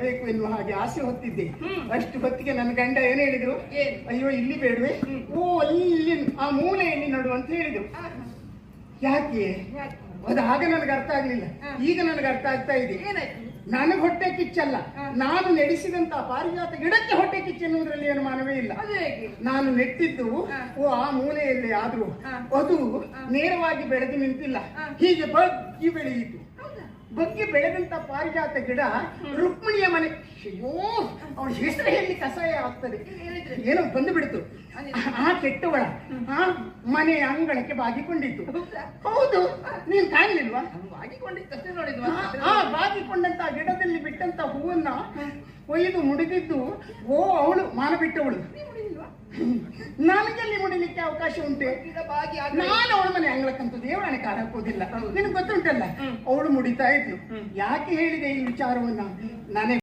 ಬರಬೇಕು ಎನ್ನುವ ಹಾಗೆ ಆಸೆ ಹೊತ್ತಿದ್ದೆ. ಅಷ್ಟು ಹೊತ್ತಿಗೆ ನನ್ನ ಗಂಡ ಏನು ಹೇಳಿದ್ರು, ಅಯ್ಯೋ ಇಲ್ಲಿ ಬೇಡವೆ, ಓ ಅಲ್ಲಿ ಆ ಮೂಲೆಯಲ್ಲಿ ನೋಡು ಅಂತ ಹೇಳಿದ್ರು. ಯಾಕೆ ಅದು ಆಗ ನನಗೆ ಅರ್ಥ ಆಗ್ಲಿಲ್ಲ, ಈಗ ನನಗೆ ಅರ್ಥ ಆಗ್ತಾ ಇದೆ. ನನಗೆ ಹೊಟ್ಟೆ ಕಿಚ್ಚಲ್ಲ, ನಾನು ನಡೆಸಿದಂತ ಪಾರಿಜಾತ ಗಿಡಕ್ಕೆ ಹೊಟ್ಟೆ ಕಿಚ್ಚು ಎನ್ನುವುದರಲ್ಲಿ ಏನು ಮಾನವೇ ಇಲ್ಲ. ನಾನು ನೆಟ್ಟಿದ್ದು ಓ ಆ ಮೂಲೆಯಲ್ಲಿ ಆದ್ರೂ ಅದು ನೇರವಾಗಿ ಬೆಳೆದು ನಿಂತಿಲ್ಲ, ಹೀಗೆ ಬಗ್ಗಿ ಬೆಳೆಯಿತು. ಬಗ್ಗಿ ಬೆಳೆದಂತ ಪಾರಿಜಾತ ಗಿಡ ರುಕ್ಮಿಣಿಯ ಮನೆ, ಅಯ್ಯೋ ಅವಳ ಹೆಸರು ಹೇಳಿ ಕಸಾಯ ಆಗ್ತದೆ, ಏನೋ ಬಂದು ಬಿಡ್ತು. ಆ ಕೆಟ್ಟವಳ ಆ ಮನೆಯ ಅಂಗಳಕ್ಕೆ ಬಾಗಿಕೊಂಡಿತ್ತು. ಹೌದು, ನೀನ್ ಕಾಣಲಿಲ್ವಾ? ಬಾಗಿಕೊಂಡಂತ ಗಿಡದಲ್ಲಿ ಬಿಟ್ಟಂತ ಹೂವನ್ನ ಒಯ್ದು ಮುಡಿದಿದ್ದು ಓ ಅವಳು ಮಾನ ಬಿಟ್ಟವಳು. ನನಗೆಲ್ಲಿ ಮುಡಿಲಿಕ್ಕೆ ಅವಕಾಶ ಉಂಟೆ? ನಾನು ಅವಳ ಮನೆ ಅಂಗಳಕ್ಕಂತೂ ದೇವರಾಣೆ ಕಾಲ ಹಾಕೋದಿಲ್ಲ. ನಿನಗೆ ಗೊತ್ತುಂಟಲ್ಲ, ಅವಳು ಮುಡಿತಾ ಇದ್ಲು. ಯಾಕೆ ಹೇಳಿದೆ ಈ ವಿಚಾರವನ್ನ? ನನಗೆ